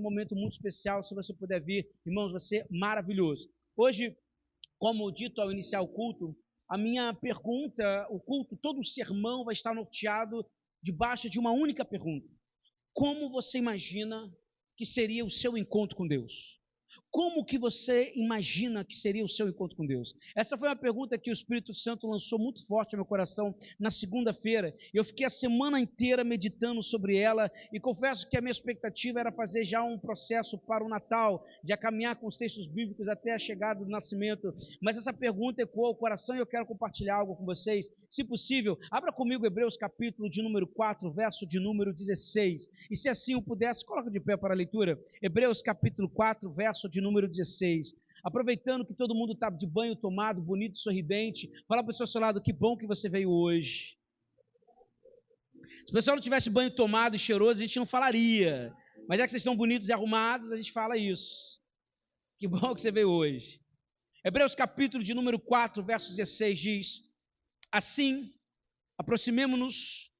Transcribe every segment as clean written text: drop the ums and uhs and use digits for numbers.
um momento muito especial, se você puder vir, irmãos, vai ser maravilhoso. Hoje, como dito ao iniciar o culto, a minha pergunta, o culto, todo o sermão vai estar norteado debaixo de uma única pergunta. Como você imagina que seria o seu encontro com Deus? Como que você imagina que seria o seu encontro com Deus? Essa foi uma pergunta que o Espírito Santo lançou muito forte no meu coração na segunda-feira. Eu fiquei a semana inteira meditando sobre ela e confesso que a minha expectativa era fazer já um processo para o Natal, de caminhar com os textos bíblicos até a chegada do nascimento. Mas essa pergunta ecoou ao coração e eu quero compartilhar algo com vocês. Se possível, abra comigo Hebreus capítulo de número 4, verso de número 16. E se assim o pudesse, coloca de pé para a leitura. Hebreus capítulo 4, verso de número 16. Aproveitando que todo mundo está de banho tomado, bonito, sorridente, fala para o seu lado, que bom que você veio hoje. Se o pessoal não tivesse banho tomado e cheiroso, a gente não falaria. Mas já que vocês estão bonitos e arrumados, a gente fala isso. Que bom que você veio hoje. Hebreus capítulo de número 4, verso 16 diz: assim, aproximemo-nos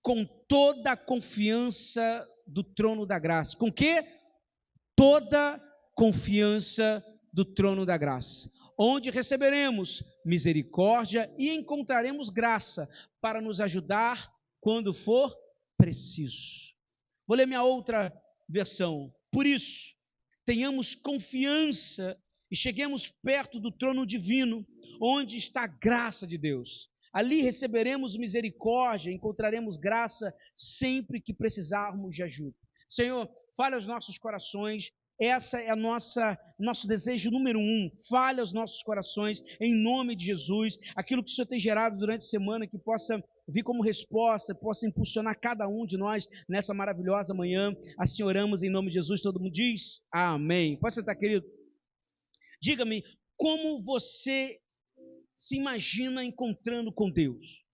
com toda a confiança do trono da graça. Com que? Toda confiança do trono da graça, onde receberemos misericórdia e encontraremos graça para nos ajudar quando for preciso. Vou ler minha outra versão. Por isso, tenhamos confiança e cheguemos perto do trono divino, onde está a graça de Deus. Ali receberemos misericórdia, encontraremos graça sempre que precisarmos de ajuda. Senhor, fale aos nossos corações. Essa é nosso desejo número 1, fale aos nossos corações, em nome de Jesus, aquilo que o Senhor tem gerado durante a semana, que possa vir como resposta, possa impulsionar cada um de nós nessa maravilhosa manhã. Assim oramos em nome de Jesus, todo mundo diz amém. Pode sentar, querido. Diga-me, como você se imagina encontrando com Deus?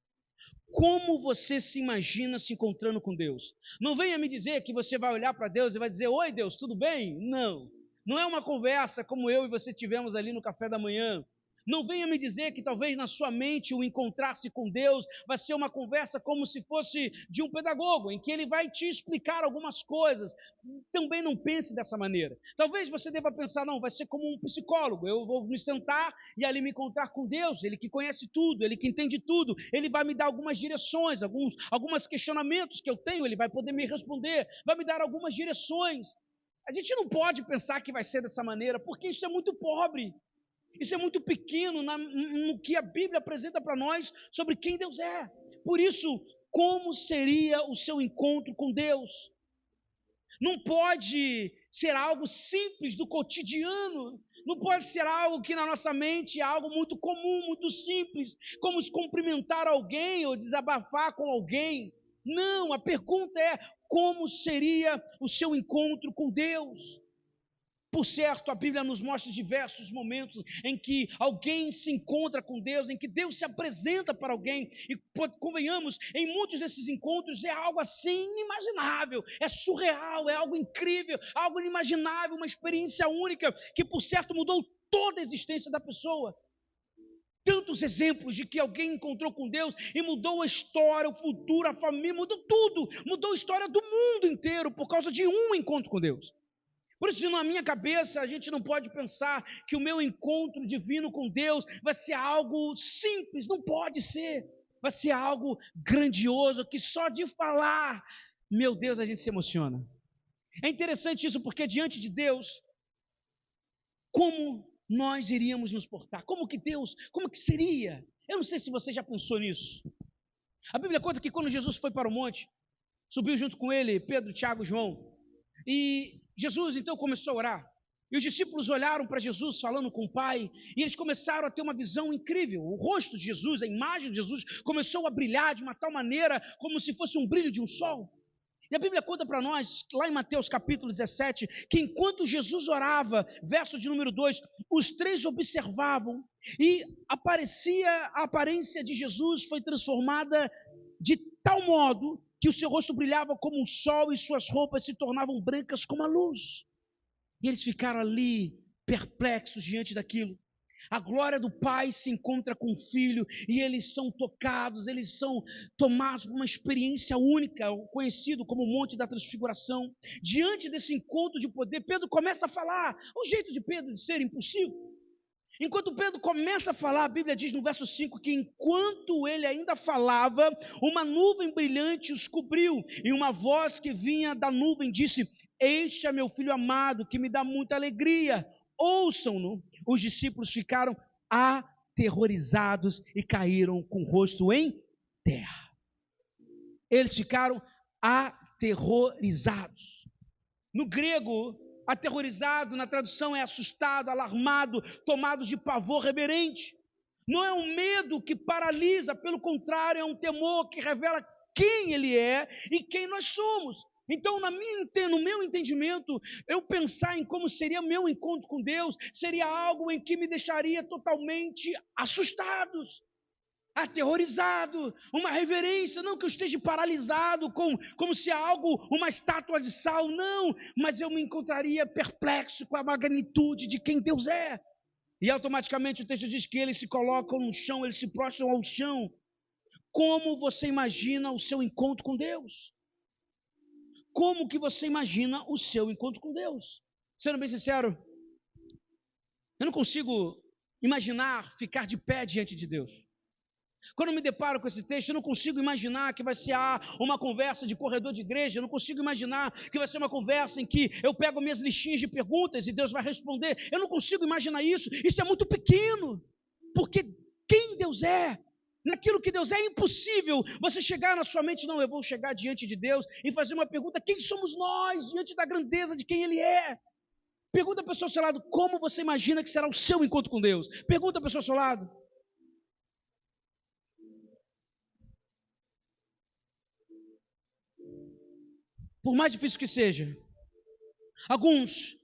Como você se imagina se encontrando com Deus? Não venha me dizer que você vai olhar para Deus e vai dizer, oi Deus, tudo bem? Não, não é uma conversa como eu e você tivemos ali no café da manhã. Não venha me dizer que talvez na sua mente o encontrar-se com Deus vai ser uma conversa como se fosse de um pedagogo, em que ele vai te explicar algumas coisas. Também não pense dessa maneira. Talvez você deva pensar, não, vai ser como um psicólogo. Eu vou me sentar e ali me encontrar com Deus, Ele que conhece tudo, Ele que entende tudo. Ele vai me dar algumas direções, alguns questionamentos que eu tenho, Ele vai poder me responder, vai me dar algumas direções. A gente não pode pensar que vai ser dessa maneira, porque isso é muito pobre. Isso é muito pequeno no que a Bíblia apresenta para nós sobre quem Deus é. Por isso, como seria o seu encontro com Deus? Não pode ser algo simples do cotidiano. Não pode ser algo que na nossa mente é algo muito comum, muito simples, como se cumprimentar alguém ou desabafar com alguém. Não, a pergunta é, como seria o seu encontro com Deus? Por certo, a Bíblia nos mostra diversos momentos em que alguém se encontra com Deus, em que Deus se apresenta para alguém, e convenhamos, em muitos desses encontros é algo assim inimaginável, é surreal, é algo incrível, algo inimaginável, uma experiência única, que por certo mudou toda a existência da pessoa. Tantos exemplos de que alguém encontrou com Deus e mudou a história, o futuro, a família, mudou tudo, mudou a história do mundo inteiro por causa de um encontro com Deus. Por isso, na minha cabeça, a gente não pode pensar que o meu encontro divino com Deus vai ser algo simples, não pode ser. Vai ser algo grandioso, que só de falar, meu Deus, a gente se emociona. É interessante isso, porque diante de Deus, como nós iríamos nos portar? Como que seria? Eu não sei se você já pensou nisso. A Bíblia conta que quando Jesus foi para o monte, subiu junto com ele Pedro, Tiago e João, e Jesus então começou a orar, e os discípulos olharam para Jesus falando com o Pai, e eles começaram a ter uma visão incrível. O rosto de Jesus, a imagem de Jesus começou a brilhar de uma tal maneira, como se fosse um brilho de um sol. E a Bíblia conta para nós, lá em Mateus capítulo 17, que enquanto Jesus orava, verso de número 2, os três observavam, e a aparência de Jesus foi transformada de tal modo que o seu rosto brilhava como um sol e suas roupas se tornavam brancas como a luz. E eles ficaram ali perplexos diante daquilo. A glória do Pai se encontra com o Filho e eles são tocados, eles são tomados por uma experiência única, conhecido como o Monte da Transfiguração. Diante desse encontro de poder, Pedro começa a falar, o jeito de Pedro de ser impulsivo. Enquanto Pedro começa a falar, a Bíblia diz no verso 5 que enquanto ele ainda falava, uma nuvem brilhante os cobriu e uma voz que vinha da nuvem disse: "Este é meu filho amado, que me dá muita alegria. Ouçam-no." Os discípulos ficaram aterrorizados e caíram com o rosto em terra. Eles ficaram aterrorizados. No grego, aterrorizado, na tradução é assustado, alarmado, tomados de pavor reverente. Não é um medo que paralisa, pelo contrário, é um temor que revela quem ele é e quem nós somos. Então, no meu entendimento, eu pensar em como seria meu encontro com Deus, seria algo em que me deixaria totalmente assustados, aterrorizado, uma reverência, não que eu esteja paralisado, como se algo, uma estátua de sal, não, mas eu me encontraria perplexo com a magnitude de quem Deus é. E automaticamente o texto diz que eles se colocam no chão, eles se prostram ao chão. Como você imagina o seu encontro com Deus? Como que você imagina o seu encontro com Deus? Sendo bem sincero, eu não consigo imaginar ficar de pé diante de Deus. Quando eu me deparo com esse texto, eu não consigo imaginar que vai ser uma conversa de corredor de igreja, eu não consigo imaginar que vai ser uma conversa em que eu pego minhas listinhas de perguntas e Deus vai responder. Eu não consigo imaginar isso é muito pequeno, porque quem Deus é, naquilo que Deus é impossível você chegar na sua mente, não, eu vou chegar diante de Deus e fazer uma pergunta: quem somos nós diante da grandeza de quem Ele é? Pergunta a pessoa ao seu lado, como você imagina que será o seu encontro com Deus? Pergunta a pessoa ao seu lado. Por mais difícil que seja, alguns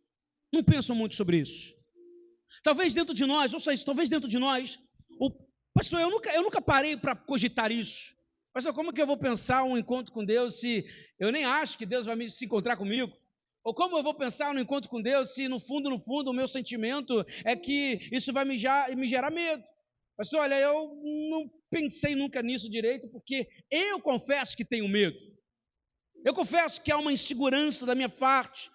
não pensam muito sobre isso. Talvez dentro de nós, ouça isso, talvez dentro de nós, pastor, eu nunca parei para cogitar isso. Pastor, como que eu vou pensar um encontro com Deus se eu nem acho que Deus vai se encontrar comigo? Ou como eu vou pensar no encontro com Deus se no fundo, o meu sentimento é que isso vai me gerar medo? Pastor, olha, eu não pensei nunca nisso direito, porque eu confesso que tenho medo. Eu confesso que há uma insegurança da minha parte.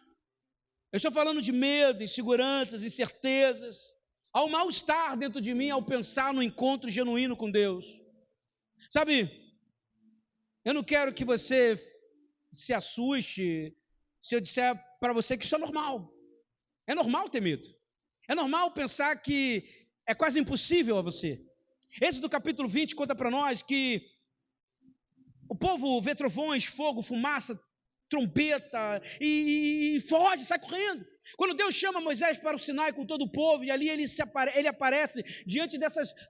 Eu estou falando de medo, inseguranças, incertezas. Há um mal-estar dentro de mim ao pensar no encontro genuíno com Deus. Sabe, eu não quero que você se assuste se eu disser para você que isso é normal. É normal ter medo. É normal pensar que é quase impossível a você. Êxodo capítulo 20 conta para nós que o povo vê trovões, fogo, fumaça, trombeta e foge, sai correndo. Quando Deus chama Moisés para o Sinai com todo o povo, e ali ele aparece diante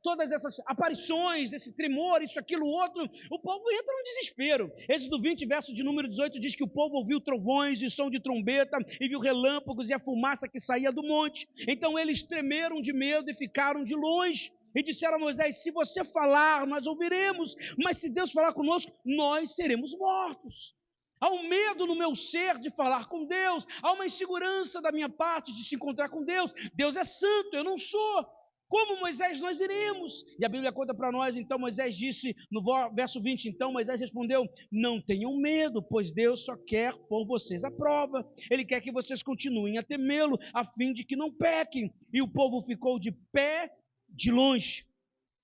todas essas aparições, esse tremor, isso, aquilo, outro, o povo entra no desespero. Êxodo 20, verso de número 18, diz que o povo ouviu trovões e som de trombeta, e viu relâmpagos e a fumaça que saía do monte. Então eles tremeram de medo e ficaram de longe. E disseram a Moisés: se você falar, nós ouviremos, mas se Deus falar conosco, nós seremos mortos. Há um medo no meu ser de falar com Deus, há uma insegurança da minha parte de se encontrar com Deus. Deus é santo, eu não sou. Como Moisés nós iremos? E a Bíblia conta para nós, então Moisés disse, no verso 20, então Moisés respondeu: não tenham medo, pois Deus só quer pôr vocês à prova. Ele quer que vocês continuem a temê-lo, a fim de que não pequem. E o povo ficou de pé, de longe.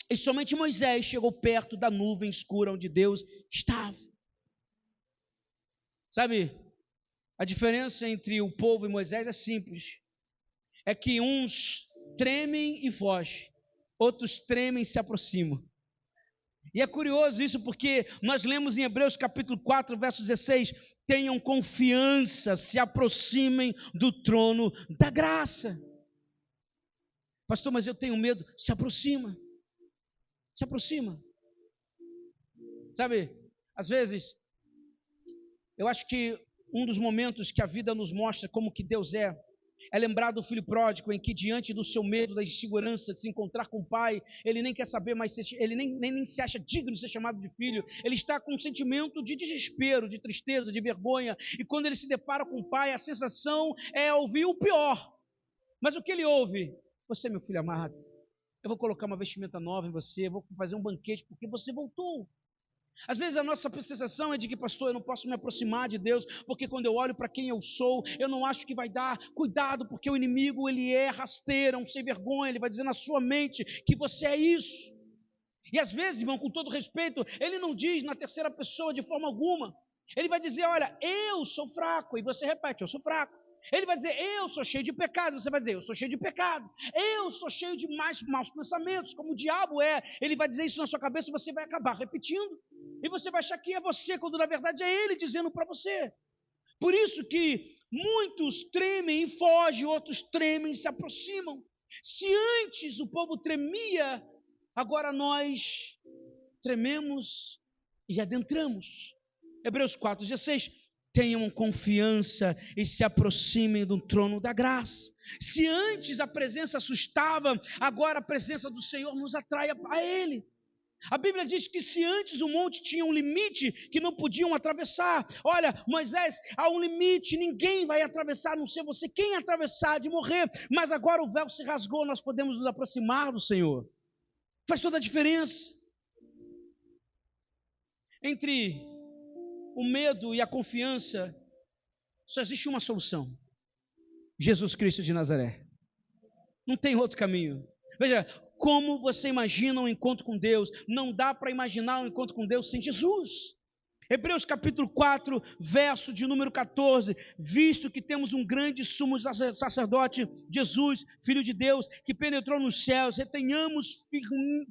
E somente Moisés chegou perto da nuvem escura onde Deus estava. Sabe, a diferença entre o povo e Moisés é simples. É que uns tremem e fogem, outros tremem e se aproximam. E é curioso isso porque nós lemos em Hebreus capítulo 4, verso 16: tenham confiança, se aproximem do trono da graça. Pastor, mas eu tenho medo. Se aproxima. Se aproxima. Sabe, às vezes, eu acho que um dos momentos que a vida nos mostra como que Deus é lembrar do filho pródigo, em que diante do seu medo, da insegurança de se encontrar com o pai, ele nem quer saber mais, ele nem se acha digno de ser chamado de filho, ele está com um sentimento de desespero, de tristeza, de vergonha, e quando ele se depara com o pai, a sensação é ouvir o pior. Mas o que ele ouve? Você é meu filho amado, eu vou colocar uma vestimenta nova em você, eu vou fazer um banquete porque você voltou. Às vezes a nossa sensação é de que, pastor, eu não posso me aproximar de Deus, porque quando eu olho para quem eu sou, eu não acho que vai dar. Cuidado, porque o inimigo, ele é rasteiro, um sem vergonha, ele vai dizer na sua mente que você é isso. E às vezes, irmão, com todo respeito, ele não diz na terceira pessoa de forma alguma. Ele vai dizer, olha, eu sou fraco, e você repete, eu sou fraco. Ele vai dizer, eu sou cheio de pecado, você vai dizer, eu sou cheio de pecado. Eu sou cheio de maus pensamentos, como o diabo é. Ele vai dizer isso na sua cabeça e você vai acabar repetindo. E você vai achar que é você, quando na verdade é ele dizendo para você. Por isso que muitos tremem e fogem, outros tremem e se aproximam. Se antes o povo tremia, agora nós trememos e adentramos. Hebreus 4:16, tenham confiança e se aproximem do trono da graça. Se antes a presença assustava, agora a presença do Senhor nos atrai a Ele. A Bíblia diz que se antes o monte tinha um limite que não podiam atravessar, olha, Moisés, há um limite, ninguém vai atravessar, a não ser você, quem atravessar de morrer, mas agora o véu se rasgou, nós podemos nos aproximar do Senhor. Faz toda a diferença. Entre o medo e a confiança, só existe uma solução: Jesus Cristo de Nazaré. Não tem outro caminho. Veja, como você imagina um encontro com Deus? Não dá para imaginar um encontro com Deus sem Jesus. Hebreus capítulo 4, verso de número 14, visto que temos um grande sumo sacerdote, Jesus, Filho de Deus, que penetrou nos céus, retenhamos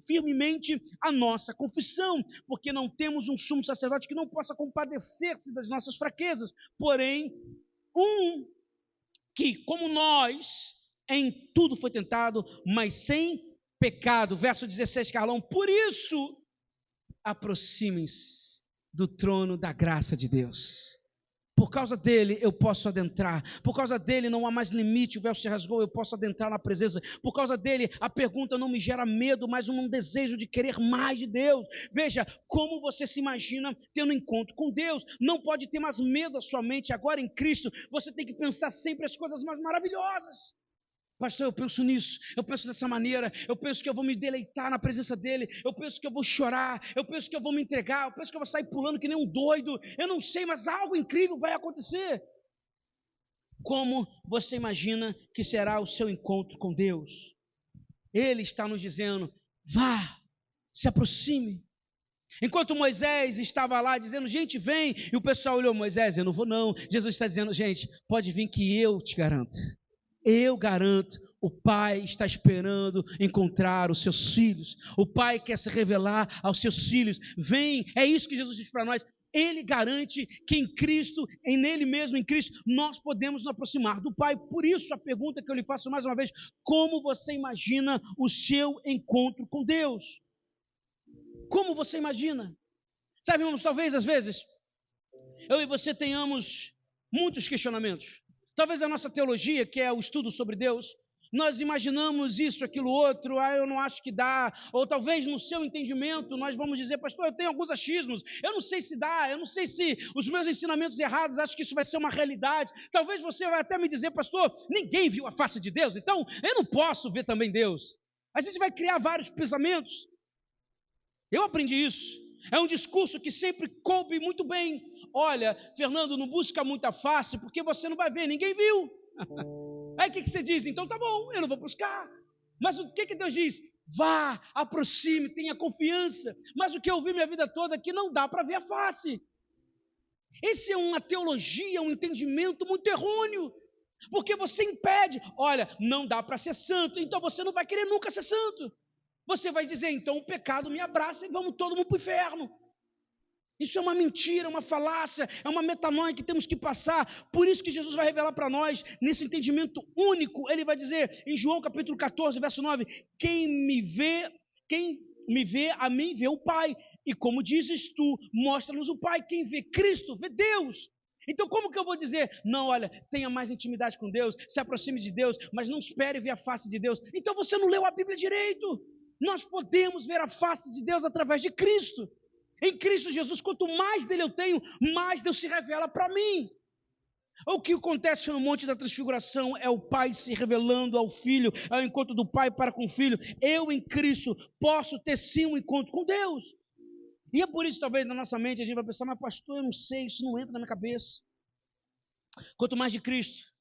firmemente a nossa confissão, porque não temos um sumo sacerdote que não possa compadecer-se das nossas fraquezas, porém, um que, como nós, em tudo foi tentado, mas sem pecado. Verso 16, Carlão, por isso, aproximem-se do trono da graça de Deus. Por causa dele eu posso adentrar, por causa dele não há mais limite, o véu se rasgou, eu posso adentrar na presença, por causa dele a pergunta não me gera medo, mas um desejo de querer mais de Deus. Veja, como você se imagina tendo um encontro com Deus? Não pode ter mais medo à sua mente, agora em Cristo, você tem que pensar sempre as coisas mais maravilhosas. Pastor, eu penso nisso, eu penso dessa maneira, eu penso que eu vou me deleitar na presença dele, eu penso que eu vou chorar, eu penso que eu vou me entregar, eu penso que eu vou sair pulando que nem um doido, eu não sei, mas algo incrível vai acontecer. Como você imagina que será o seu encontro com Deus? Ele está nos dizendo, vá, se aproxime. Enquanto Moisés estava lá dizendo, gente, vem, e o pessoal olhou, Moisés, eu não vou não. Jesus está dizendo, gente, pode vir que eu te garanto. Eu garanto, o Pai está esperando encontrar os seus filhos. O Pai quer se revelar aos seus filhos. Vem, é isso que Jesus diz para nós. Ele garante que em Cristo, nele mesmo, em Cristo, nós podemos nos aproximar do Pai. Por isso a pergunta que eu lhe faço mais uma vez, como você imagina o seu encontro com Deus? Como você imagina? Sabe, irmãos, talvez às vezes, eu e você tenhamos muitos questionamentos. Talvez a nossa teologia, que é o estudo sobre Deus, nós imaginamos isso, aquilo, outro, eu não acho que dá, ou talvez no seu entendimento nós vamos dizer, pastor, eu tenho alguns achismos, eu não sei se dá, eu não sei se os meus ensinamentos errados, acho que isso vai ser uma realidade. Talvez você vai até me dizer, pastor, ninguém viu a face de Deus, então eu não posso ver também Deus. A gente vai criar vários pensamentos. Eu aprendi isso. É um discurso que sempre coube muito bem. Olha, Fernando, não busca muita face, porque você não vai ver, ninguém viu. Aí o que você diz? Então tá bom, eu não vou buscar. Mas o que Deus diz? Vá, aproxime, tenha confiança. Mas o que eu vi minha vida toda é que não dá para ver a face. Esse é uma teologia, um entendimento muito errôneo. Porque você impede, olha, não dá para ser santo, então você não vai querer nunca ser santo. Você vai dizer, então o pecado me abraça e vamos todo mundo para o inferno. Isso é uma mentira, uma falácia, é uma metanoia que temos que passar. Por isso que Jesus vai revelar para nós, nesse entendimento único, ele vai dizer em João capítulo 14, verso 9, quem me vê, a mim vê o Pai. E como dizes tu, mostra-nos o Pai. Quem vê Cristo, vê Deus. Então como que eu vou dizer, não, olha, tenha mais intimidade com Deus, se aproxime de Deus, mas não espere ver a face de Deus. Então você não leu a Bíblia direito. Nós podemos ver a face de Deus através de Cristo. Em Cristo Jesus, quanto mais dele eu tenho, mais Deus se revela para mim. O que acontece no Monte da Transfiguração é o Pai se revelando ao Filho, é o encontro do Pai para com o Filho. Eu, em Cristo, posso ter sim um encontro com Deus. E é por isso, talvez, na nossa mente, a gente vai pensar, mas pastor, eu não sei, isso não entra na minha cabeça. Quanto mais de Cristo,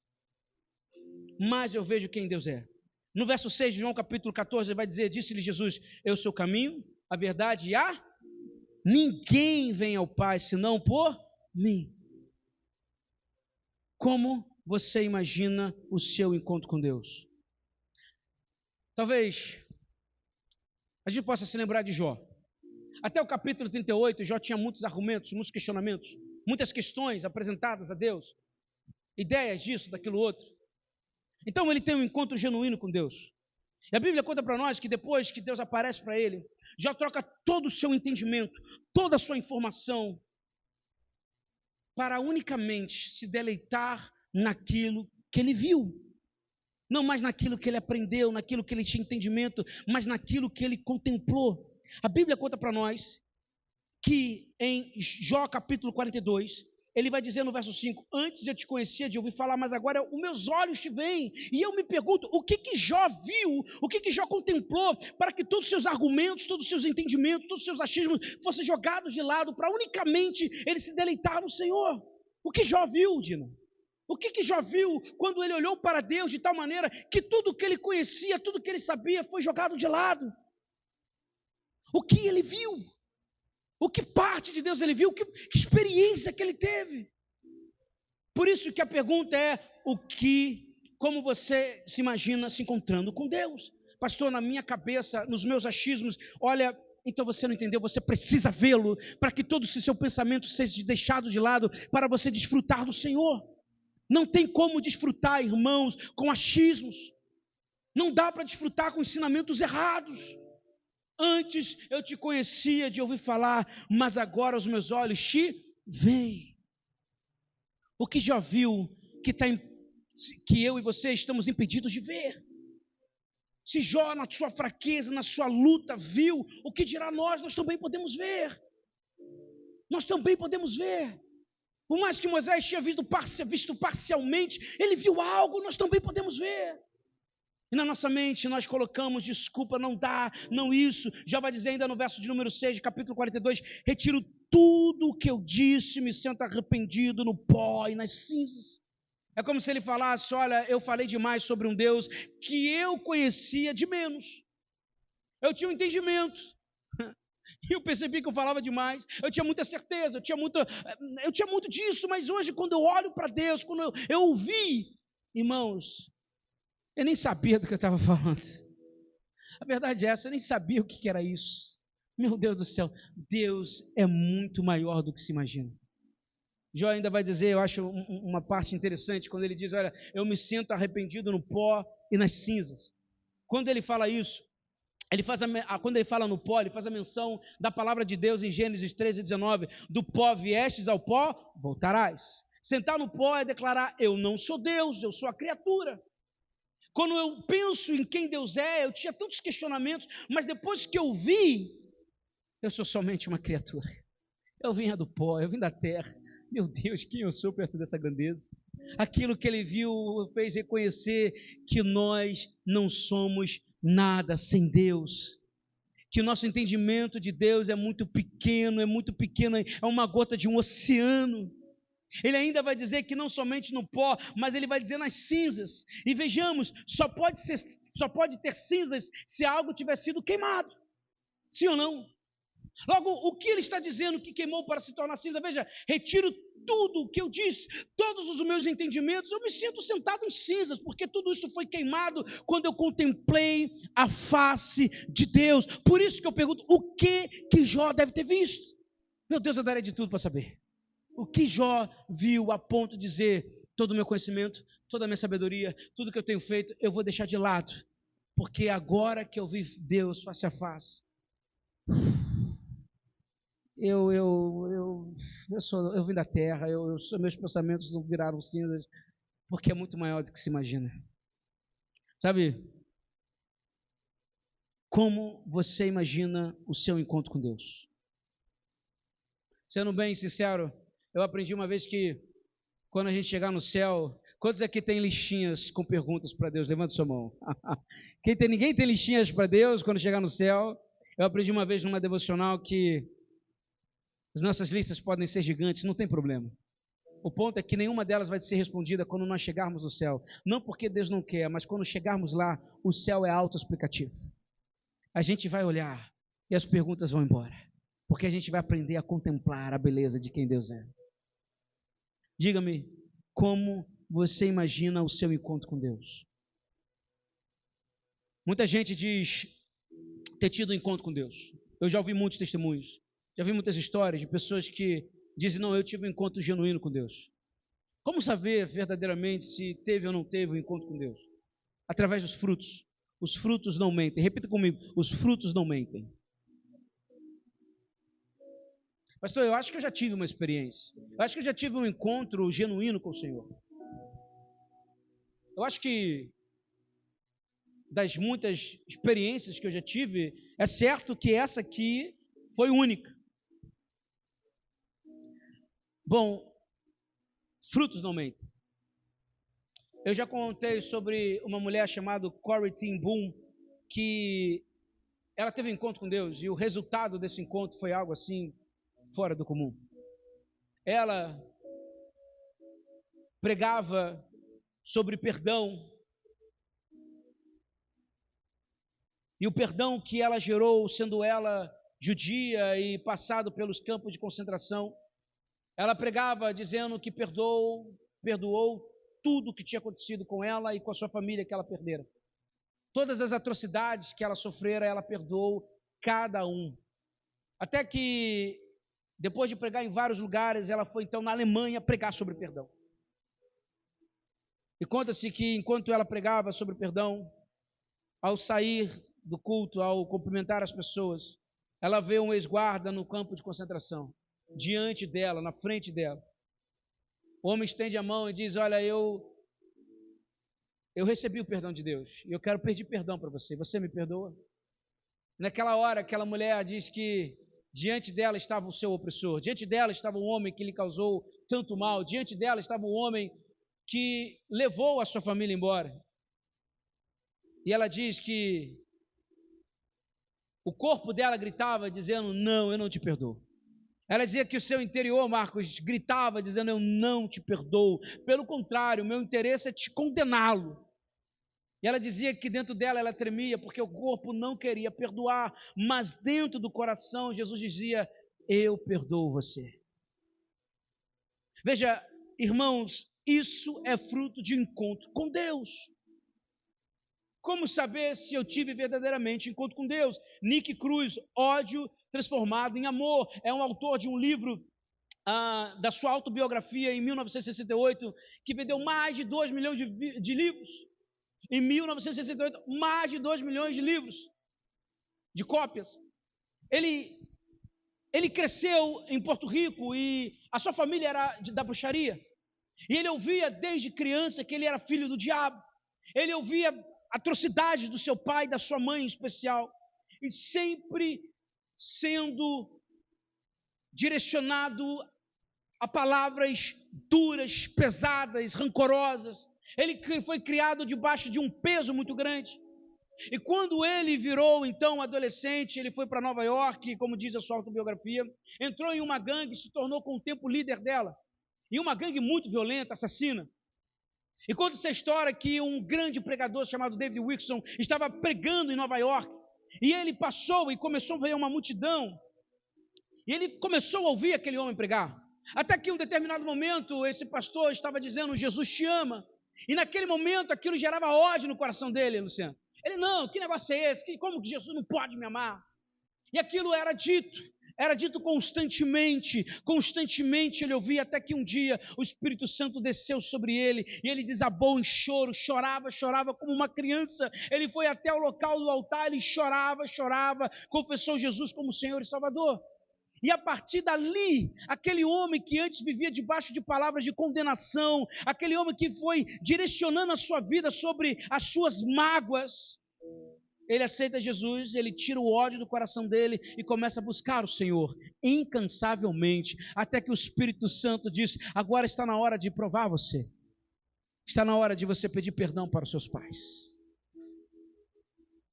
mais eu vejo quem Deus é. No verso 6 de João capítulo 14, ele vai dizer, disse-lhe Jesus, eu sou o caminho, a verdade e a... Ninguém vem ao Pai, senão por mim. Como você imagina o seu encontro com Deus? Talvez a gente possa se lembrar de Jó. Até o capítulo 38, Jó tinha muitos argumentos, muitos questionamentos, muitas questões apresentadas a Deus, ideias disso, daquilo outro. Então ele tem um encontro genuíno com Deus. E a Bíblia conta para nós que depois que Deus aparece para ele, Jó troca todo o seu entendimento, toda a sua informação, para unicamente se deleitar naquilo que ele viu. Não mais naquilo que ele aprendeu, naquilo que ele tinha entendimento, mas naquilo que ele contemplou. A Bíblia conta para nós que em Jó capítulo 42, ele vai dizer no verso 5, antes eu te conhecia de ouvir falar, mas agora os meus olhos te veem. E eu me pergunto, o que Jó viu, o que Jó contemplou, para que todos os seus argumentos, todos os seus entendimentos, todos os seus achismos fossem jogados de lado, para unicamente ele se deleitar no Senhor. O que Jó viu, Dina? O que Jó viu quando ele olhou para Deus de tal maneira que tudo que ele conhecia, tudo que ele sabia foi jogado de lado? O que ele viu? O que parte de Deus ele viu? Que experiência que ele teve? Por isso que a pergunta é, como você se imagina se encontrando com Deus? Pastor, na minha cabeça, nos meus achismos, olha, então você não entendeu, você precisa vê-lo, para que todo o seu pensamento seja deixado de lado, para você desfrutar do Senhor. Não tem como desfrutar, irmãos, com achismos. Não dá para desfrutar com ensinamentos errados. Antes eu te conhecia de ouvir falar, mas agora os meus olhos te veem. O que já viu que eu e você estamos impedidos de ver? Se Jó, na sua fraqueza, na sua luta, viu, o que dirá nós também podemos ver. Nós também podemos ver. Por mais que Moisés tinha visto parcialmente, ele viu algo, nós também podemos ver. E na nossa mente nós colocamos desculpa, não dá, não isso. Já vai dizer ainda no verso de número 6, de capítulo 42, retiro tudo o que eu disse, me sinto arrependido no pó e nas cinzas. É como se ele falasse, olha, eu falei demais sobre um Deus que eu conhecia de menos. Eu tinha um entendimento. E eu percebi que eu falava demais, eu tinha muita certeza, eu tinha muito disso, mas hoje quando eu olho para Deus, quando eu ouvi, irmãos, eu nem sabia do que eu estava falando. A verdade é essa, eu nem sabia o que era isso. Meu Deus do céu, Deus é muito maior do que se imagina. Jó ainda vai dizer, eu acho uma parte interessante, quando ele diz, olha, eu me sinto arrependido no pó e nas cinzas. Quando ele fala isso, quando ele fala no pó, ele faz a menção da palavra de Deus em Gênesis 13:19, do pó viestes ao pó, voltarás. Sentar no pó é declarar, eu não sou Deus, eu sou a criatura. Quando eu penso em quem Deus é, eu tinha tantos questionamentos, mas depois que eu vi, eu sou somente uma criatura. Eu vinha do pó, eu vim da terra. Meu Deus, quem eu sou perto dessa grandeza? Aquilo que ele viu fez reconhecer que nós não somos nada sem Deus. Que o nosso entendimento de Deus é muito pequeno, é uma gota de um oceano. Ele ainda vai dizer que não somente no pó, mas ele vai dizer nas cinzas. E vejamos, só pode ter cinzas se algo tiver sido queimado. Sim ou não? Logo, o que ele está dizendo que queimou para se tornar cinza? Veja, retiro tudo o que eu disse, todos os meus entendimentos, eu me sinto sentado em cinzas, porque tudo isso foi queimado quando eu contemplei a face de Deus. Por isso que eu pergunto, o que Jó deve ter visto? Meu Deus, eu daria de tudo para saber. O que Jó viu a ponto de dizer, todo o meu conhecimento, toda a minha sabedoria, tudo que eu tenho feito, eu vou deixar de lado, porque agora que eu vi Deus face a face, eu vim da terra, meus pensamentos não viraram cinzas, porque é muito maior do que se imagina. Sabe, como você imagina o seu encontro com Deus? Sendo bem sincero, eu aprendi uma vez que quando a gente chegar no céu, quantos aqui tem listinhas com perguntas para Deus? Levanta sua mão. Ninguém tem listinhas para Deus quando chegar no céu? Eu aprendi uma vez numa devocional que as nossas listas podem ser gigantes, não tem problema. O ponto é que nenhuma delas vai ser respondida quando nós chegarmos no céu. Não porque Deus não quer, mas quando chegarmos lá, o céu é autoexplicativo. A gente vai olhar e as perguntas vão embora. Porque a gente vai aprender a contemplar a beleza de quem Deus é. Diga-me, como você imagina o seu encontro com Deus? Muita gente diz ter tido um encontro com Deus. Eu já ouvi muitos testemunhos. Já vi muitas histórias de pessoas que dizem, não, eu tive um encontro genuíno com Deus. Como saber verdadeiramente se teve ou não teve um encontro com Deus? Através dos frutos. Os frutos não mentem. Repita comigo, os frutos não mentem. Pastor, eu acho que eu já tive uma experiência. Eu acho que eu já tive um encontro genuíno com o Senhor. Eu acho que das muitas experiências que eu já tive, é certo que essa aqui foi única. Bom, frutos não mentem. Eu já contei sobre uma mulher chamada Corrie ten Boom, que ela teve um encontro com Deus, e o resultado desse encontro foi algo assim, fora do comum. Ela pregava sobre perdão, e o perdão que ela gerou, sendo ela judia e passado pelos campos de concentração, ela pregava dizendo que perdoou tudo que tinha acontecido com ela e com a sua família que ela perdera. Todas as atrocidades que ela sofrera, ela perdoou cada um. Até que, depois de pregar em vários lugares, ela foi então na Alemanha pregar sobre perdão. E conta-se que enquanto ela pregava sobre perdão, ao sair do culto, ao cumprimentar as pessoas, ela vê um ex-guarda no campo de concentração, diante dela, na frente dela. O homem estende a mão e diz, olha, eu recebi o perdão de Deus, e eu quero pedir perdão para você, você me perdoa? Naquela hora, aquela mulher diz que diante dela estava o seu opressor, diante dela estava um homem que lhe causou tanto mal, diante dela estava um homem que levou a sua família embora. E ela diz que o corpo dela gritava dizendo, não, eu não te perdoo. Ela dizia que o seu interior, Marcos, gritava dizendo, eu não te perdoo. Pelo contrário, o meu interesse é te condená-lo. E ela dizia que dentro dela ela tremia porque o corpo não queria perdoar, mas dentro do coração Jesus dizia, eu perdoo você. Veja, irmãos, isso é fruto de encontro com Deus. Como saber se eu tive verdadeiramente encontro com Deus? Nick Cruz, Ódio Transformado em Amor, é um autor de um livro da sua autobiografia em 1968, que vendeu mais de 2 milhões de livros. Em 1968, mais de 2 milhões de livros, de cópias. Ele cresceu em Porto Rico e a sua família era da bruxaria. E ele ouvia desde criança que ele era filho do diabo. Ele ouvia atrocidades do seu pai e da sua mãe em especial. E sempre sendo direcionado a palavras duras, pesadas, rancorosas. Ele foi criado debaixo de um peso muito grande. E quando ele virou, então, adolescente, ele foi para Nova York, como diz a sua autobiografia, entrou em uma gangue e se tornou com o tempo líder dela. E uma gangue muito violenta, assassina. E conta-se a história que um grande pregador chamado David Wilkerson estava pregando em Nova York. E ele passou e começou a ver uma multidão. E ele começou a ouvir aquele homem pregar. Até que em um determinado momento, esse pastor estava dizendo, Jesus te ama. E naquele momento, aquilo gerava ódio no coração dele, Luciano. Ele, não, que negócio é esse? Como que Jesus não pode me amar? E aquilo era dito constantemente ele ouvia, até que um dia o Espírito Santo desceu sobre ele, e ele desabou em choro, chorava como uma criança. Ele foi até o local do altar, ele chorava, confessou Jesus como Senhor e Salvador. E a partir dali, aquele homem que antes vivia debaixo de palavras de condenação, aquele homem que foi direcionando a sua vida sobre as suas mágoas, ele aceita Jesus, ele tira o ódio do coração dele e começa a buscar o Senhor incansavelmente, até que o Espírito Santo diz: agora está na hora de provar você, está na hora de você pedir perdão para os seus pais.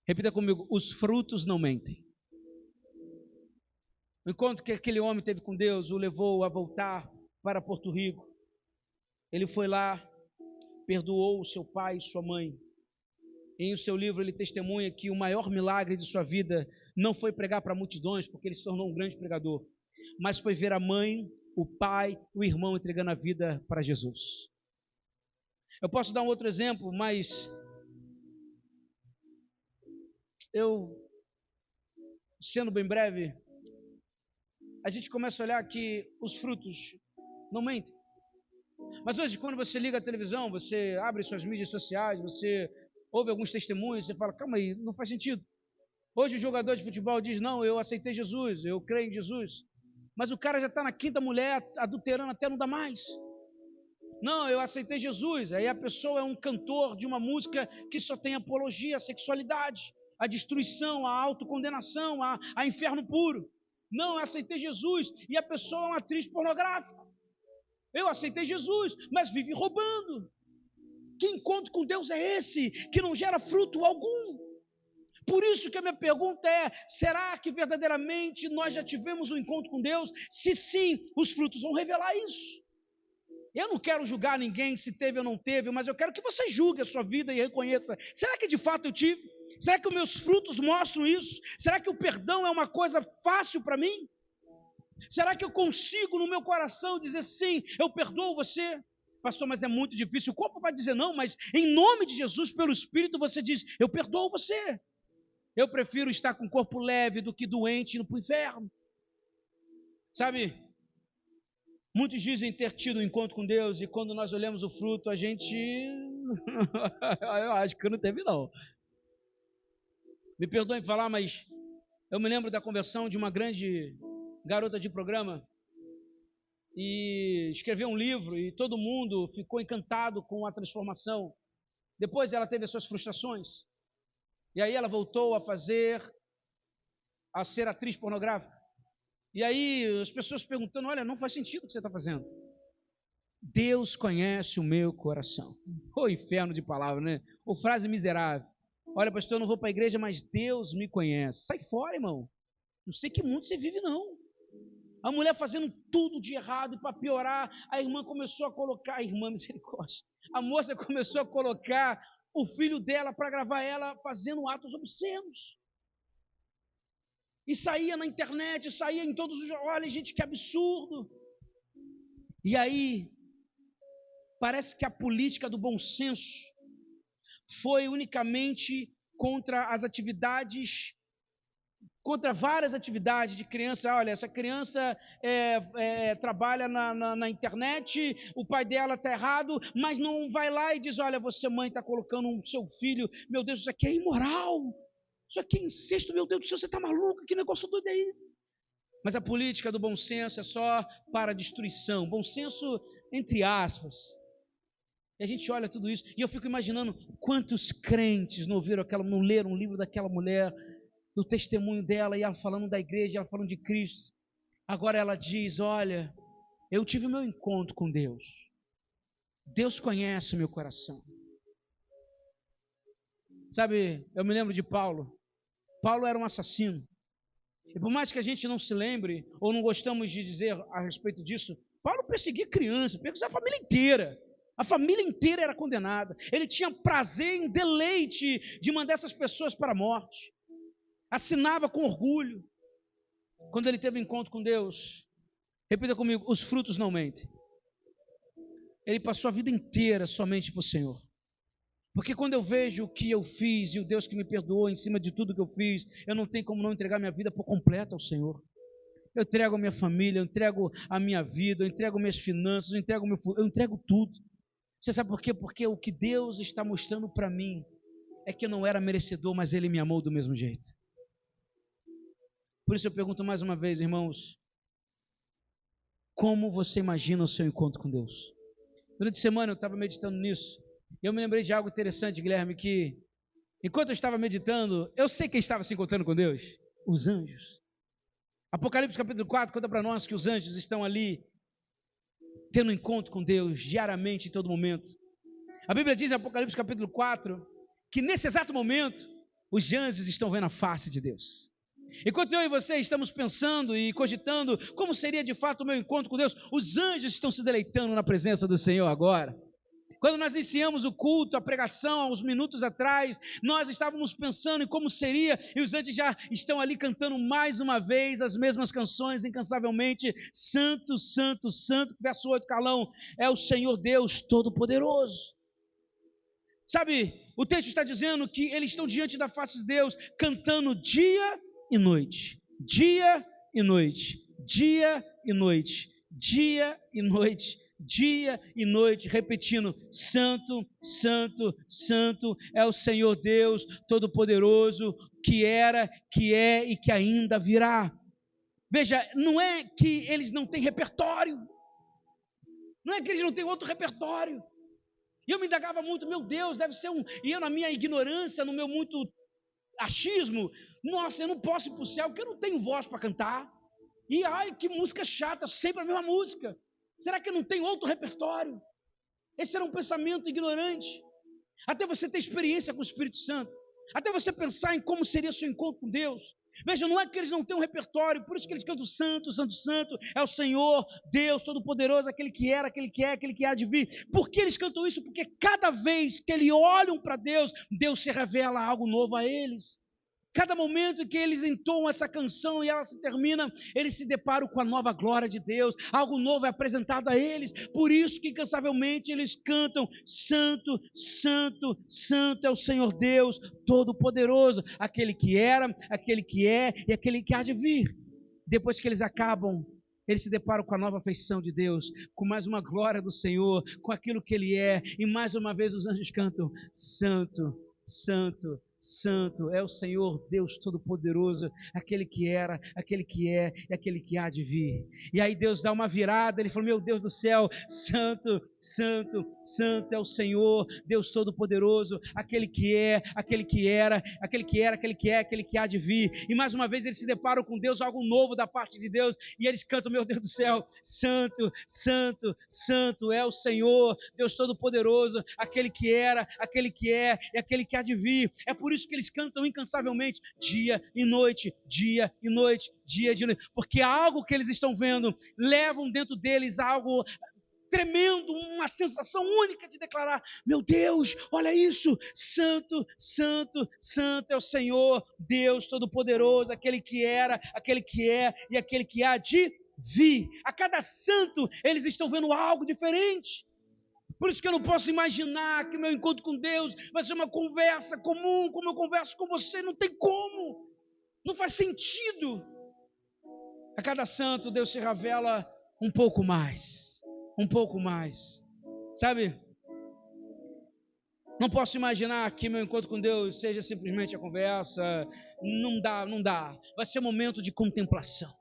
Repita comigo: os frutos não mentem. O encontro que aquele homem teve com Deus o levou a voltar para Porto Rico. Ele foi lá, perdoou o seu pai e sua mãe. Em o seu livro ele testemunha que o maior milagre de sua vida não foi pregar para multidões, porque ele se tornou um grande pregador, mas foi ver a mãe, o pai, o irmão entregando a vida para Jesus. Eu posso dar um outro exemplo, mas eu, sendo bem breve, a gente começa a olhar que os frutos não mentem. Mas hoje, quando você liga a televisão, você abre suas mídias sociais, você ouve alguns testemunhos, você fala: calma aí, não faz sentido. Hoje o jogador de futebol diz: não, eu aceitei Jesus, eu creio em Jesus. Mas o cara já está na quinta mulher, adulterando até não dá mais. Não, eu aceitei Jesus. Aí a pessoa é um cantor de uma música que só tem apologia à sexualidade, à destruição, à autocondenação, a inferno puro. Não, eu aceitei Jesus. E a pessoa é uma atriz pornográfica. Eu aceitei Jesus, mas vive roubando. Que encontro com Deus é esse, que não gera fruto algum? Por isso que a minha pergunta é: será que verdadeiramente nós já tivemos um encontro com Deus? Se sim, os frutos vão revelar isso. Eu não quero julgar ninguém se teve ou não teve, mas eu quero que você julgue a sua vida e reconheça: será que de fato eu tive? Será que os meus frutos mostram isso? Será que o perdão é uma coisa fácil para mim? Será que eu consigo no meu coração dizer: sim, eu perdoo você? Pastor, mas é muito difícil. O corpo vai dizer não, mas em nome de Jesus, pelo Espírito, você diz: eu perdoo você. Eu prefiro estar com o corpo leve do que doente indo para o inferno. Sabe, muitos dizem ter tido um encontro com Deus, e quando nós olhamos o fruto, a gente eu acho que não teve não. Me perdoem falar, mas eu me lembro da conversão de uma grande garota de programa, e escreveu um livro, e todo mundo ficou encantado com a transformação. Depois ela teve as suas frustrações, e aí ela voltou a ser atriz pornográfica. E aí as pessoas perguntando: olha, não faz sentido o que você está fazendo. Deus conhece o meu coração. Ô inferno de palavra, né? Ô frase miserável. Olha, pastor, eu não vou para a igreja, mas Deus me conhece. Sai fora, irmão. Não sei que mundo você vive, não. A mulher fazendo tudo de errado, e para piorar, a irmã começou a colocar, a irmã misericórdia, a moça começou a colocar o filho dela para gravar ela fazendo atos obscenos. E saía na internet, saía em todos os... Olha, gente, que absurdo. E aí, parece que a política do bom senso foi unicamente contra as atividades, contra várias atividades de criança. Olha, essa criança trabalha na internet, o pai dela está errado, mas não vai lá e diz: olha, você mãe está colocando o seu filho, meu Deus, isso aqui é imoral, isso aqui é incesto, meu Deus do céu, você está maluco, que negócio doido é esse? Mas a política do bom senso é só para destruição, bom senso entre aspas. E a gente olha tudo isso, e eu fico imaginando quantos crentes não leram um livro daquela mulher, do testemunho dela, e ela falando da igreja, ela falando de Cristo. Agora ela diz: olha, eu tive meu encontro com Deus. Deus conhece o meu coração. Sabe, eu me lembro de Paulo. Paulo era um assassino. E por mais que a gente não se lembre, ou não gostamos de dizer a respeito disso, Paulo perseguia criança, perseguia a família inteira. A família inteira era condenada. Ele tinha prazer em deleite de mandar essas pessoas para a morte. Assinava com orgulho. Quando ele teve um encontro com Deus, repita comigo: os frutos não mentem. Ele passou a vida inteira somente para o Senhor. Porque quando eu vejo o que eu fiz e o Deus que me perdoou em cima de tudo que eu fiz, eu não tenho como não entregar minha vida por completo ao Senhor. Eu entrego a minha família, eu entrego a minha vida, eu entrego minhas finanças, eu entrego tudo. Você sabe por quê? Porque o que Deus está mostrando para mim é que eu não era merecedor, mas Ele me amou do mesmo jeito. Por isso eu pergunto mais uma vez, irmãos: como você imagina o seu encontro com Deus? Durante a semana eu estava meditando nisso, e eu me lembrei de algo interessante, Guilherme, que Enquanto eu estava meditando, eu sei quem estava se encontrando com Deus: os anjos. Apocalipse capítulo 4 conta para nós que os anjos estão ali tendo um encontro com Deus diariamente, em todo momento. A Bíblia diz em Apocalipse capítulo 4 que nesse exato momento os anjos estão vendo a face de Deus. Enquanto eu e você estamos pensando e cogitando como seria de fato o meu encontro com Deus, os anjos estão se deleitando na presença do Senhor agora. Quando nós iniciamos o culto, a pregação, há uns minutos atrás, nós estávamos pensando em como seria, e os anjos já estão ali cantando mais uma vez as mesmas canções, incansavelmente: Santo, Santo, Santo, verso 8, Carlão, é o Senhor Deus Todo-Poderoso. Sabe, o texto está dizendo que eles estão diante da face de Deus, cantando dia e noite, dia e noite, dia e noite, dia e noite, dia e noite, repetindo: Santo, Santo, Santo é o Senhor Deus Todo-Poderoso, que era, que é e que ainda virá. Veja, não é que eles não têm repertório, não é que eles não têm outro repertório. E eu me indagava muito: meu Deus, deve ser e eu na minha ignorância, no meu muito achismo, nossa, eu não posso ir para o céu porque eu não tenho voz para cantar. E ai, que música chata, sempre a mesma música. Será que não tem outro repertório? Esse era um pensamento ignorante. Até você ter experiência com o Espírito Santo, até você pensar em como seria seu encontro com Deus. Veja, não é que eles não têm um repertório, por isso que eles cantam Santo, Santo, Santo, é o Senhor, Deus Todo-Poderoso, aquele que era, aquele que é, aquele que há de vir. Por que eles cantam isso? Porque cada vez que eles olham para Deus, Deus se revela algo novo a eles. Cada momento em que eles entoam essa canção e ela se termina, eles se deparam com a nova glória de Deus, algo novo é apresentado a eles. Por isso que incansavelmente eles cantam: Santo, Santo, Santo é o Senhor Deus Todo-Poderoso, aquele que era, aquele que é e aquele que há de vir. Depois que eles acabam, eles se deparam com a nova feição de Deus, com mais uma glória do Senhor, com aquilo que Ele é, e mais uma vez os anjos cantam: Santo, Santo, Santo é o Senhor Deus Todo-Poderoso, aquele que era, aquele que é e aquele que há de vir. E aí Deus dá uma virada, Ele falou: meu Deus do céu, Santo, Santo, Santo é o Senhor Deus Todo-Poderoso, aquele que é, aquele que era, aquele que era, aquele que é, aquele que há de vir. E mais uma vez eles se deparam com Deus, algo novo da parte de Deus, e eles cantam: meu Deus do céu, Santo, Santo, Santo é o Senhor Deus Todo-Poderoso, aquele que era, aquele que é e aquele que há de vir. É por isso que eles cantam incansavelmente, dia e noite, dia e noite, dia e noite, porque algo que eles estão vendo levam dentro deles algo tremendo, uma sensação única de declarar: meu Deus, olha isso, Santo, Santo, Santo é o Senhor Deus Todo-Poderoso, aquele que era, aquele que é e aquele que há de vir. A cada santo eles estão vendo algo diferente. Por isso que eu não posso imaginar que meu encontro com Deus vai ser uma conversa comum, como eu converso com você. Não tem como, não faz sentido. A cada santo Deus se revela um pouco mais, sabe? Não posso imaginar que meu encontro com Deus seja simplesmente a conversa. Não dá, vai ser um momento de contemplação.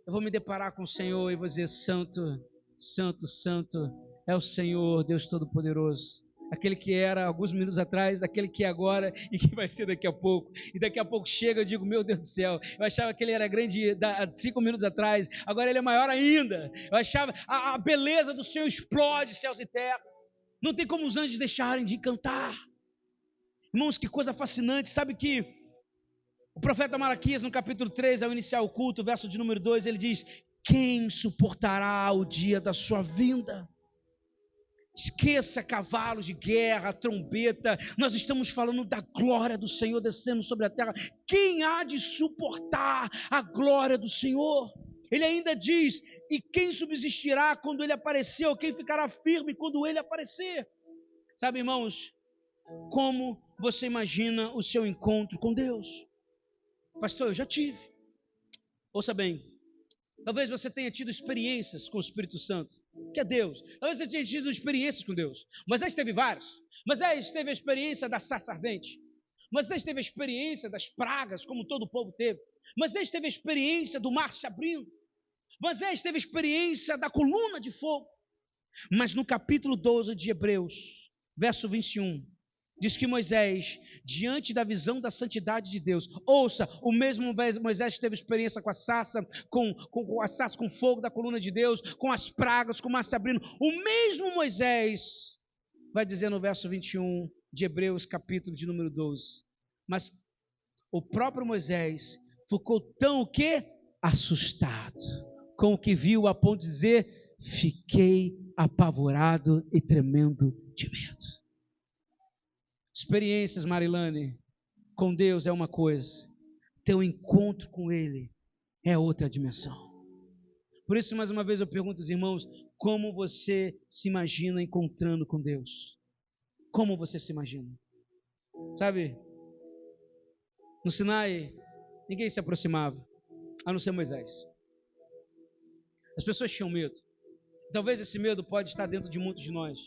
Eu vou me deparar com o Senhor e vou dizer: Santo, Santo, Santo é o Senhor Deus Todo-Poderoso, aquele que era alguns minutos atrás, aquele que é agora e que vai ser daqui a pouco. E daqui a pouco chega, eu digo: meu Deus do céu, eu achava que ele era grande há 5 minutos atrás, agora ele é maior ainda. Eu achava, a beleza do Senhor explode céus e terra. Não tem como os anjos deixarem de cantar. Irmãos, que coisa fascinante. Sabe que o profeta Malaquias, no capítulo 3, ao iniciar o culto, verso de número 2, ele diz: quem suportará o dia da sua vinda? Esqueça cavalos de guerra, trombeta. Nós estamos falando da glória do Senhor descendo sobre a terra. Quem há de suportar a glória do Senhor? Ele ainda diz: e quem subsistirá quando ele aparecer? Ou quem ficará firme quando ele aparecer? Sabe, irmãos, como você imagina o seu encontro com Deus? Pastor, eu já tive. Ouça bem, talvez você tenha tido experiências com o Espírito Santo, que é Deus. Talvez você tenha tido experiências com Deus. Moisés teve várias. Moisés teve a experiência da sarça ardente. Moisés teve a experiência das pragas, como todo o povo teve. Moisés teve a experiência do mar se abrindo. Moisés teve a experiência da coluna de fogo. Mas no capítulo 12 de Hebreus, verso 21, Diz que Moisés, diante da visão da santidade de Deus, ouça, o mesmo Moisés que teve experiência com a sarça, com a sarça, com o fogo da coluna de Deus, com as pragas, com o mar se abrindo, o mesmo Moisés vai dizer no verso 21 de Hebreus, capítulo de número 12, mas o próprio Moisés ficou tão o quê? Assustado com o que viu, a ponto de dizer, fiquei apavorado e tremendo de medo. Experiências, Marilane, com Deus é uma coisa, teu encontro com Ele é outra dimensão. Por isso, mais uma vez, eu pergunto aos irmãos, como você se imagina encontrando com Deus? Como você se imagina? Sabe, no Sinai, ninguém se aproximava, a não ser Moisés. As pessoas tinham medo. Talvez esse medo pode estar dentro de muitos de nós.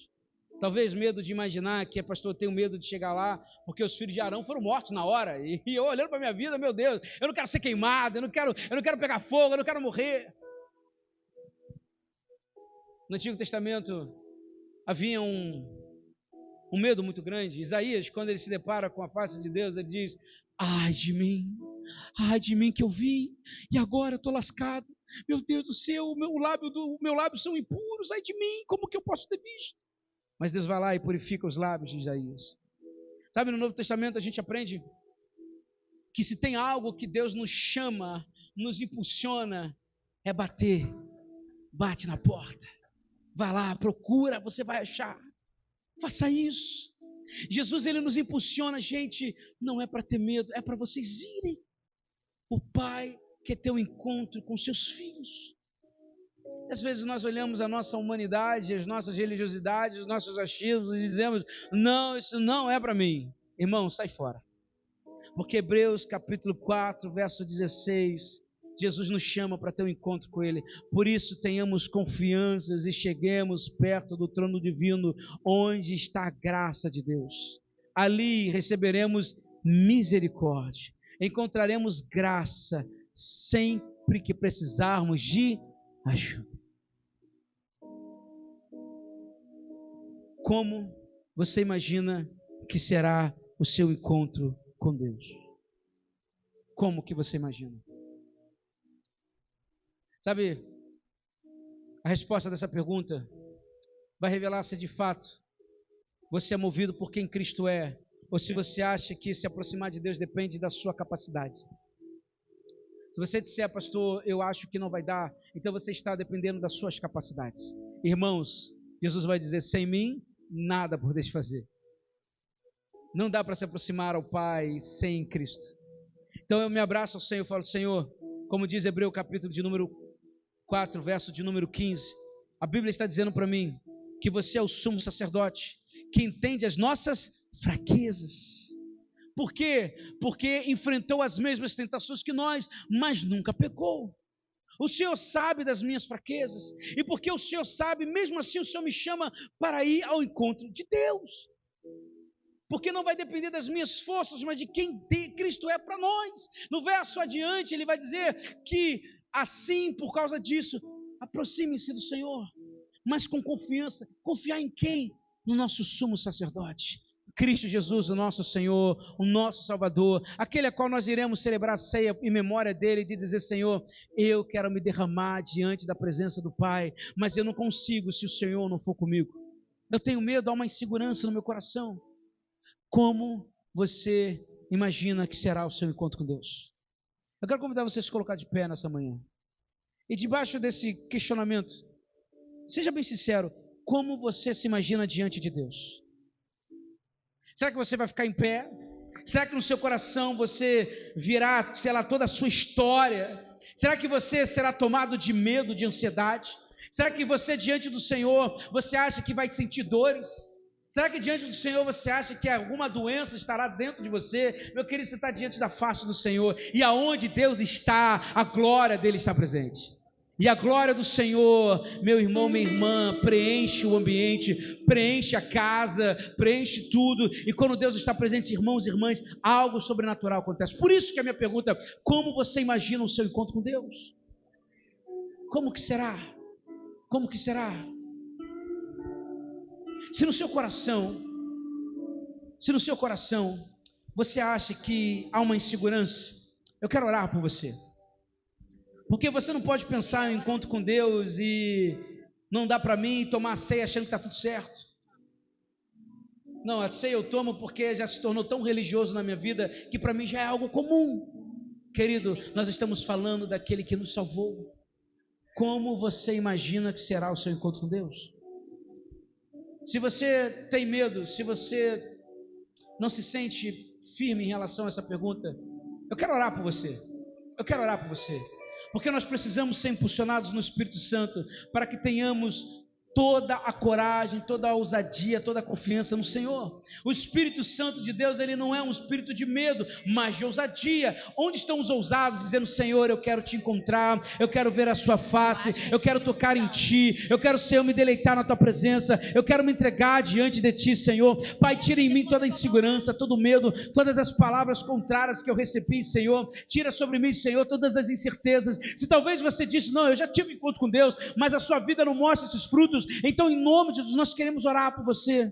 Talvez medo de imaginar que, pastor, eu tenho medo de chegar lá, porque os filhos de Arão foram mortos na hora. E eu olhando para a minha vida, meu Deus, eu não quero ser queimado, eu não quero pegar fogo, eu não quero morrer. No Antigo Testamento havia um medo muito grande. Isaías, quando ele se depara com a face de Deus, ele diz, ai de mim que eu vi, e agora eu estou lascado. Meu Deus do céu, o meu lábio são impuros, ai de mim, como que eu posso ter visto? Mas Deus vai lá e purifica os lábios de Isaías. Sabe, no Novo Testamento a gente aprende que se tem algo que Deus nos chama, nos impulsiona, é bater. Bate na porta. Vai lá, procura, você vai achar. Faça isso. Jesus, ele nos impulsiona, gente, não é para ter medo, é para vocês irem. O Pai quer ter um encontro com seus filhos. Às vezes nós olhamos a nossa humanidade, as nossas religiosidades, os nossos achismos e dizemos, não, isso não é para mim. Irmão, sai fora. Porque Hebreus capítulo 4, verso 16, Jesus nos chama para ter um encontro com Ele. Por isso tenhamos confianças e cheguemos perto do trono divino, onde está a graça de Deus. Ali receberemos misericórdia, encontraremos graça sempre que precisarmos de ajuda. Como você imagina que será o seu encontro com Deus? Como que você imagina? Sabe, a resposta dessa pergunta vai revelar se de fato você é movido por quem Cristo é, ou se você acha que se aproximar de Deus depende da sua capacidade. Se você disser, pastor, eu acho que não vai dar, então você está dependendo das suas capacidades. Irmãos, Jesus vai dizer, sem mim, nada podeis fazer. Não dá para se aproximar ao Pai sem Cristo. Então eu me abraço ao Senhor e falo, Senhor, como diz Hebreu capítulo de número 4, verso de número 15, a Bíblia está dizendo para mim que você é o sumo sacerdote, que entende as nossas fraquezas. Por quê? Porque enfrentou as mesmas tentações que nós, mas nunca pecou. O Senhor sabe das minhas fraquezas, e porque o Senhor sabe, mesmo assim o Senhor me chama para ir ao encontro de Deus. Porque não vai depender das minhas forças, mas de quem Cristo é para nós. No verso adiante ele vai dizer que assim, por causa disso, aproxime-se do Senhor, mas com confiança. Confiar em quem? No nosso sumo sacerdote, Cristo Jesus, o nosso Senhor, o nosso Salvador, aquele a qual nós iremos celebrar a ceia em memória dele, de dizer, Senhor, eu quero me derramar diante da presença do Pai, mas eu não consigo se o Senhor não for comigo. Eu tenho medo, há uma insegurança no meu coração. Como você imagina que será o seu encontro com Deus? Eu quero convidar você a se colocar de pé nessa manhã. E debaixo desse questionamento, seja bem sincero, como você se imagina diante de Deus? Será que você vai ficar em pé? Será que no seu coração você virá, sei lá, toda a sua história? Será que você será tomado de medo, de ansiedade? Será que você diante do Senhor, você acha que vai sentir dores? Será que diante do Senhor você acha que alguma doença estará dentro de você? Meu querido, você está diante da face do Senhor, e aonde Deus está, a glória dele está presente. E a glória do Senhor, meu irmão, minha irmã, preenche o ambiente, preenche a casa, preenche tudo. E quando Deus está presente, irmãos e irmãs, algo sobrenatural acontece. Por isso que a minha pergunta, como você imagina o seu encontro com Deus? Como que será? Como que será? Se no seu coração Se no seu coração você acha que há uma insegurança, eu quero orar por você. Porque você não pode pensar em um encontro com Deus e não dá para mim tomar a ceia achando que está tudo certo. Não, a ceia eu tomo porque já se tornou tão religioso na minha vida que para mim já é algo comum. Querido, nós estamos falando daquele que nos salvou. Como você imagina que será o seu encontro com Deus? Se você tem medo, se você não se sente firme em relação a essa pergunta, eu quero orar por você. Eu quero orar por você. Porque nós precisamos ser impulsionados no Espírito Santo para que tenhamos toda a coragem, toda a ousadia, toda a confiança no Senhor. O Espírito Santo de Deus, ele não é um espírito de medo, mas de ousadia. Onde estão os ousados dizendo: Senhor, eu quero te encontrar, eu quero ver a sua face, eu quero tocar em ti, eu quero, Senhor, me deleitar na tua presença, eu quero me entregar diante de ti, Senhor. Pai, tira em mim toda a insegurança, todo o medo, todas as palavras contrárias que eu recebi, Senhor. Tira sobre mim, Senhor, todas as incertezas. Se talvez você disse: não, eu já tive um encontro com Deus, mas a sua vida não mostra esses frutos, então, em nome de Jesus, nós queremos orar por você.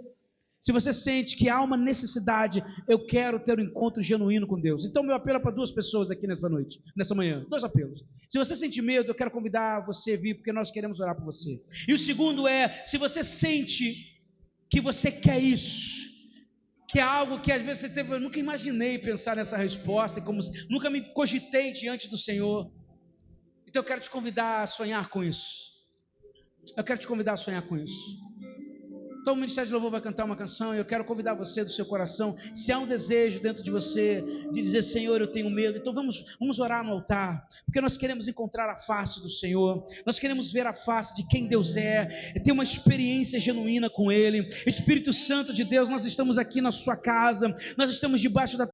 Se você sente que há uma necessidade, eu quero ter um encontro genuíno com Deus. Então, meu apelo é para 2 pessoas aqui nessa noite, nessa manhã. 2 apelos. Se você sente medo, eu quero convidar você a vir, porque nós queremos orar por você. E o segundo é: se você sente que você quer isso, que é algo que às vezes você teve, eu nunca imaginei pensar nessa resposta, nunca me cogitei diante do Senhor. Então, eu quero te convidar a sonhar com isso. Eu quero te convidar a sonhar com isso. Então o Ministério de Louvor vai cantar uma canção e eu quero convidar você do seu coração, se há um desejo dentro de você de dizer: Senhor, eu tenho medo, então vamos orar no altar, porque nós queremos encontrar a face do Senhor, nós queremos ver a face de quem Deus é, ter uma experiência genuína com Ele. Espírito Santo de Deus, nós estamos aqui na sua casa, nós estamos debaixo da